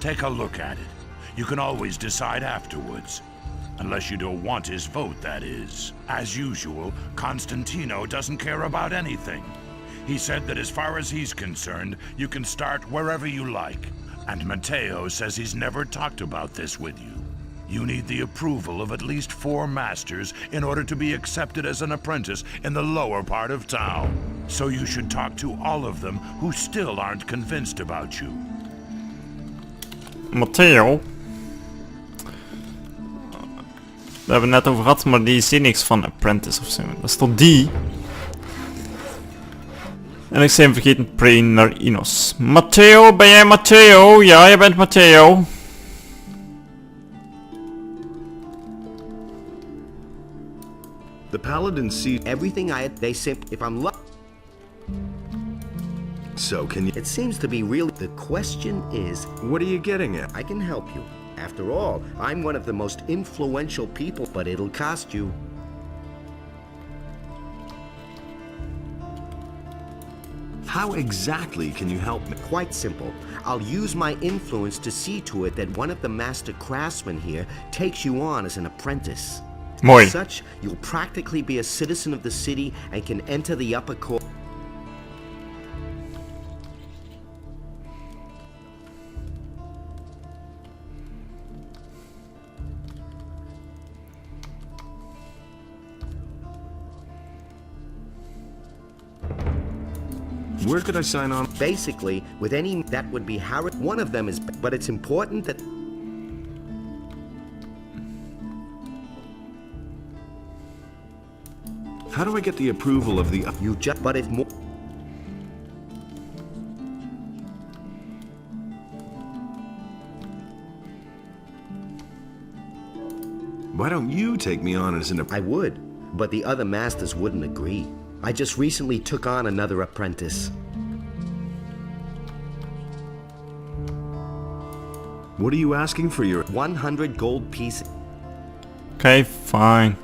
Take a look at it. You can always decide afterwards. Unless you don't want his vote, that is. As usual, Constantino doesn't care about anything. He said that as far as he's concerned, you can start wherever you like. And Matteo says he's never talked about this with you. You need the approval of at least 4 masters in order to be accepted as an apprentice in the lower part of town. So you should talk to all of them who still aren't convinced about you. Matteo. Daar hebben we het net over gehad, maar die zie niks van apprentice of zo. Dat is toch die? En ik zei hem vergeten, pray naar Inos. Matteo, ben jij Matteo? Ja, jij bent Matteo. The paladins see everything I had. They simply, if I'm So can you... It seems to be real. The question is, what are you getting at? I can help you. After all, I'm one of the most influential people, but it'll cost you. How exactly can you help me? Quite simple. I'll use my influence to see to it that one of the master craftsmen here takes you on as an apprentice. Mooi. As such, you'll practically be a citizen of the city and can enter the upper court. Where could I sign on? Basically, with any that would be Harrod. One of them is, but it's important that. How do I get the approval of the... You just, but if more... Why don't you take me on as an... I would, but the other masters wouldn't agree. I just recently took on another apprentice. What are you asking for your 100 gold pieces? Okay, fine.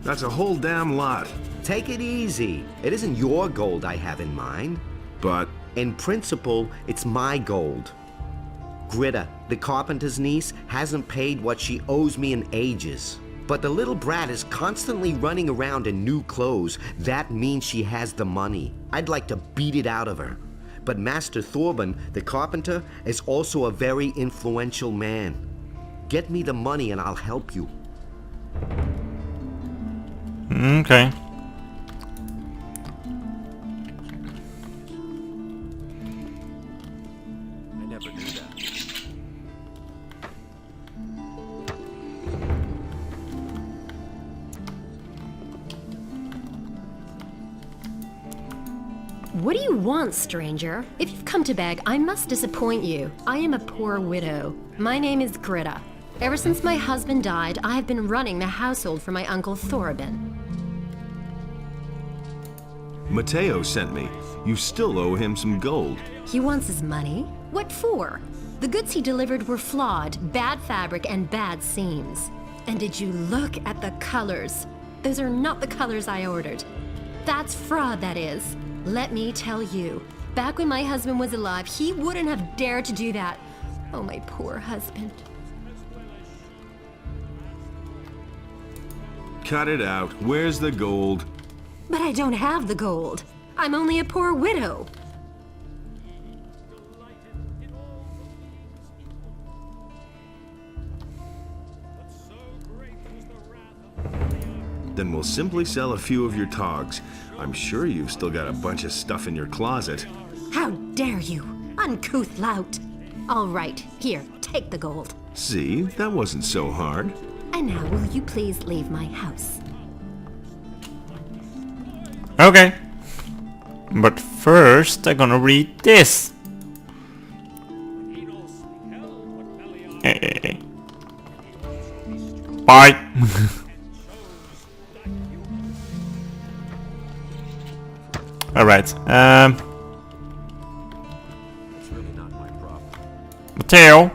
That's a whole damn lot. Take it easy. It isn't your gold I have in mind. But in principle, it's my gold. Greta, the carpenter's niece, hasn't paid what she owes me in ages. But the little brat is constantly running around in new clothes. That means she has the money. I'd like to beat it out of her. But Master Thorben, the carpenter, is also a very influential man. Get me the money and I'll help you. Okay. I never knew that. What do you want, stranger? If you've come to beg, I must disappoint you. I am a poor widow. My name is Greta. Ever since my husband died, I have been running the household for my uncle Thorben. Matteo sent me. You still owe him some gold. He wants his money? What for? The goods he delivered were flawed, bad fabric and bad seams. And did you look at the colors? Those are not the colors I ordered. That's fraud, that is. Let me tell you, back when my husband was alive, he wouldn't have dared to do that. Oh, my poor husband. Cut it out. Where's the gold? But I don't have the gold. I'm only a poor widow. Then we'll simply sell a few of your togs. I'm sure you've still got a bunch of stuff in your closet. How dare you, uncouth lout. All right, here, take the gold. See, that wasn't so hard. And now will you please leave my house? Okay. But first, I'm gonna read this. Hey. Bye. Alright. Matteo.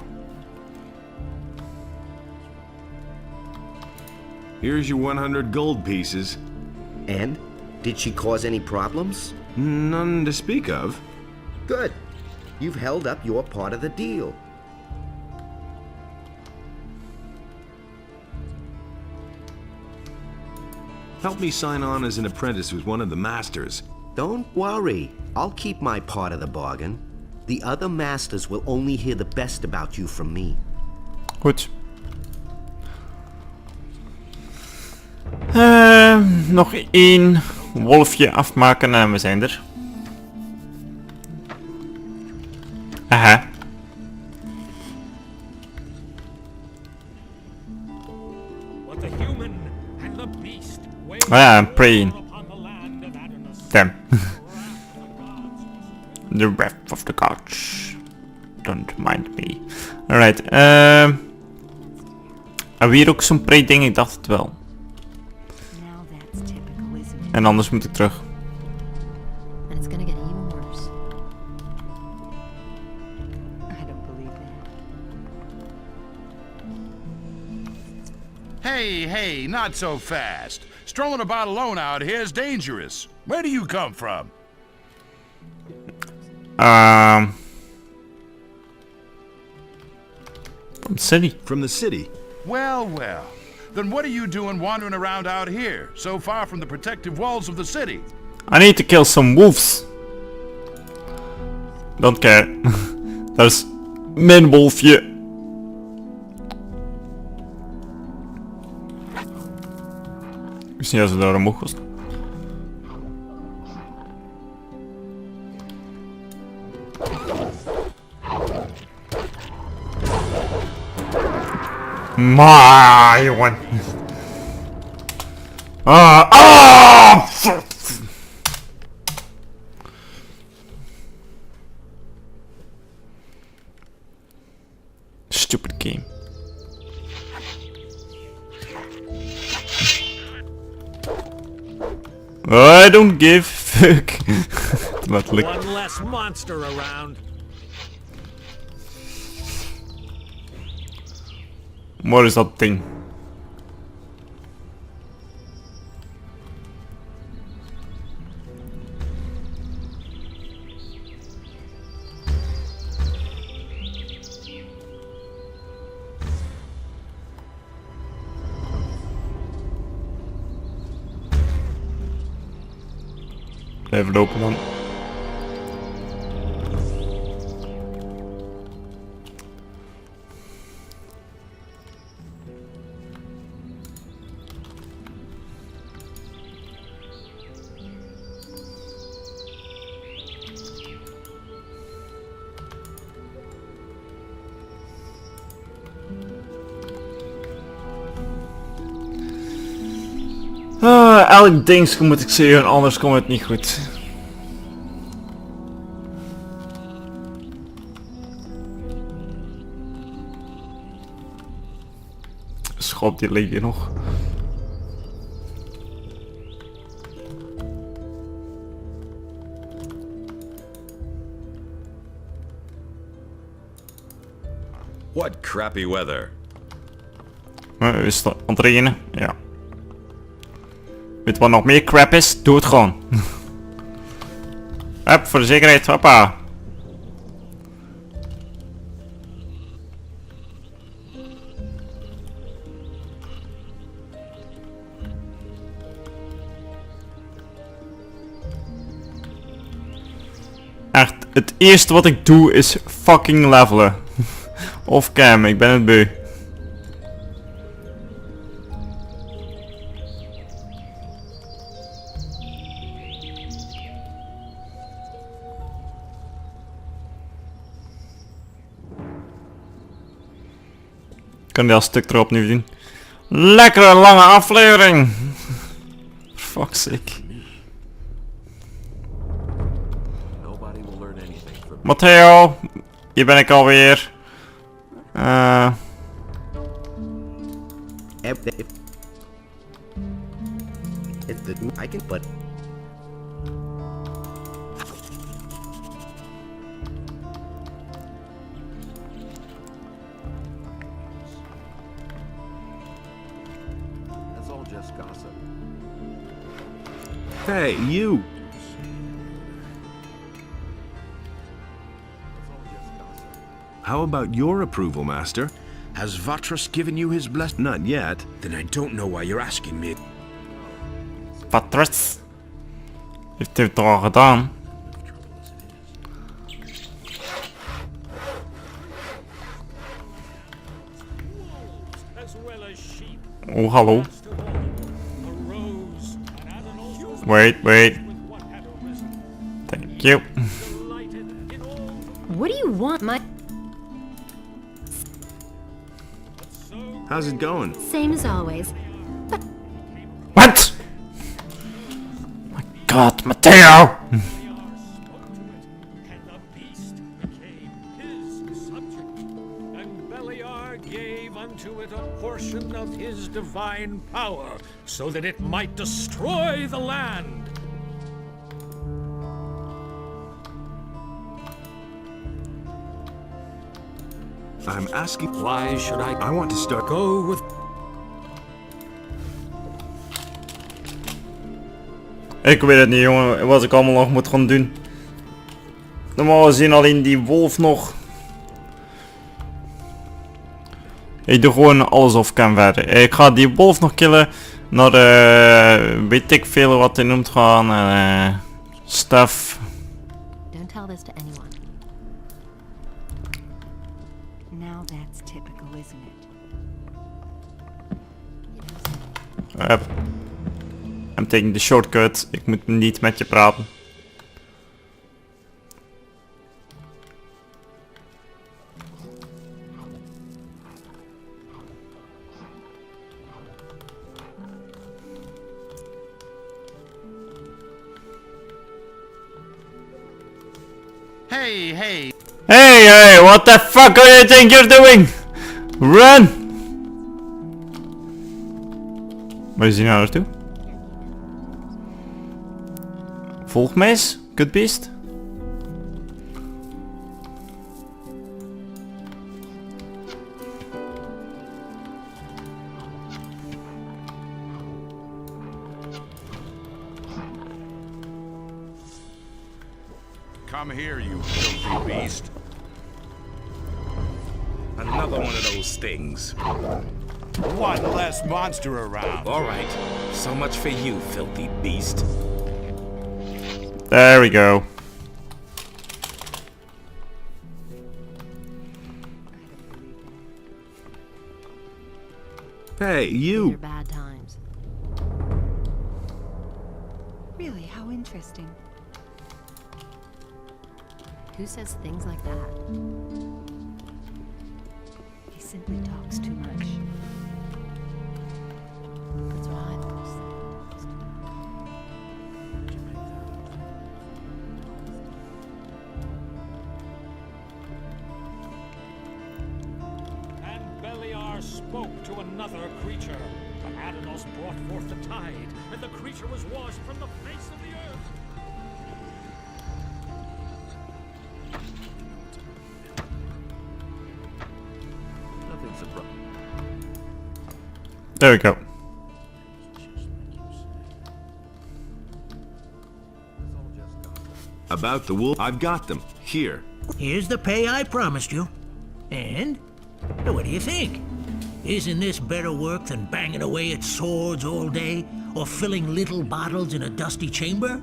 Here's your 100 gold pieces. And? Did she cause any problems? None to speak of. Good. You've held up your part of the deal. Help me sign on as an apprentice with one of the masters. Don't worry. I'll keep my part of the bargain. The other masters will only hear the best about you from me. Goed. Nog één wolfje afmaken en we zijn er. Aha. Ah, I'm praying. Damn. The wrath of the gods. Don't mind me. Alright, hebben we hier ook zo'n pray ding? Ik dacht het wel. En anders moet ik terug. And it's gonna get even worse. I don't believe that. Hey, not so fast. Strolling about alone out here is dangerous. Where do you come from? From the city. From the city. Well. Then what are you doing wandering around out here, so far from the protective walls of the city? I need to kill some wolves. Don't care. Dat is mijn wolfje. Ik wist niet dat ze daar omhoog was. Maar jongen. Stupid game. I don't give fuck. Letterlijk. One less monster around. Waar is dat ding? Even lopen dan. Elk dingetje moet ik zeggen, anders komt het niet goed. Schop, die ligt hier nog. What crappy weather. Is het aan het regenen? Ja. Weet je wat nog meer crap is? Doe het gewoon. Hup, voor de zekerheid, hoppa. Echt, het eerste wat ik doe is fucking levelen. Of cam, ik ben het beu. Ik kan die al stuk erop nu doen. Lekkere lange aflevering. Fuck's sake. Matteo, hier ben ik alweer. I can put. That's all just gossip. Hey, you! How about your approval, Master? Has Vatras given you his blessing? Not yet. Then I don't know why you're asking me. Vatras. Heeft hij het al gedaan? Oh, hallo. Wait. Thank you. What do you want, my... How's it going? Same as always. What? My God, Matteo! Gave unto it a portion of his divine power, so that it might destroy the land. I'm asking. Why should I want to start. Go with. Ik weet het niet, jongen. Wat ik allemaal nog moet gaan doen. Normaal gezien alleen die wolf nog. Ik doe gewoon alles of kan verder. Ik ga die wolf nog killen. Naar weet ik veel wat hij noemt gaan. Stuff. Don't tell this to anyone. Now that's typical, isn't it? I'm taking the shortcut. Ik moet niet met je praten. Hey, what the fuck are you think you're doing? Run! Waar is hij nou naartoe? Volg mij eens, kutbeest. Come here, you filthy beast. Another one of those things. One less monster around. All right. So much for you, filthy beast. There we go. Hey, you! Bad times. Really, how interesting. Who says things like that? He simply talks too much. That's what I thought. And Beliar spoke to another creature. And Adanos brought forth the tide, and the creature was washed from the face of the earth. There we go. About the wolf, I've got them. Here. Here's the pay I promised you. And? What do you think? Isn't this better work than banging away at swords all day, or filling little bottles in a dusty chamber?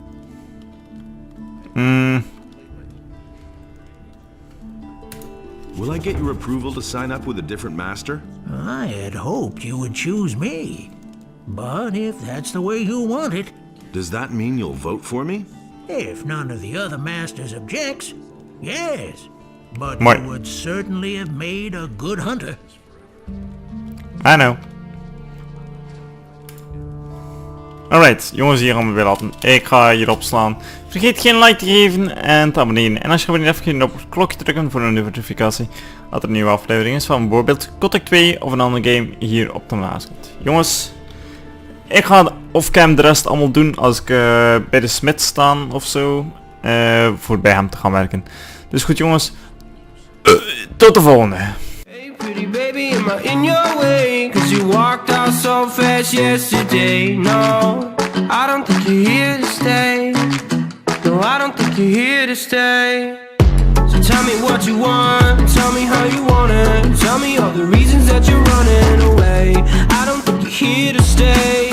Will I get your approval to sign up with a different master? I had hoped you would choose me. But if that's the way you want it... Does that mean you'll vote for me? If none of the other masters objects, yes. But Right. you would certainly have made a good hunter. I know. Alright, jongens, hier gaan we weer laten. Ik ga hierop slaan. Vergeet geen like te geven en te abonneren. En als je abonneert, vergeet op het klokje te drukken voor een notificatie dat er een nieuwe aflevering is van bijvoorbeeld Gothic 2 of een andere game hier op de Maasgeld. Jongens, ik ga off-cam de rest allemaal doen als ik bij de smid sta of zo. Voor bij hem te gaan werken. Dus goed jongens, tot de volgende. Pretty baby, am I in your way? Cause you walked out so fast yesterday. No, I don't think you're here to stay. No, I don't think you're here to stay. So tell me what you want, tell me how you want it. Tell me all the reasons that you're running away. I don't think you're here to stay.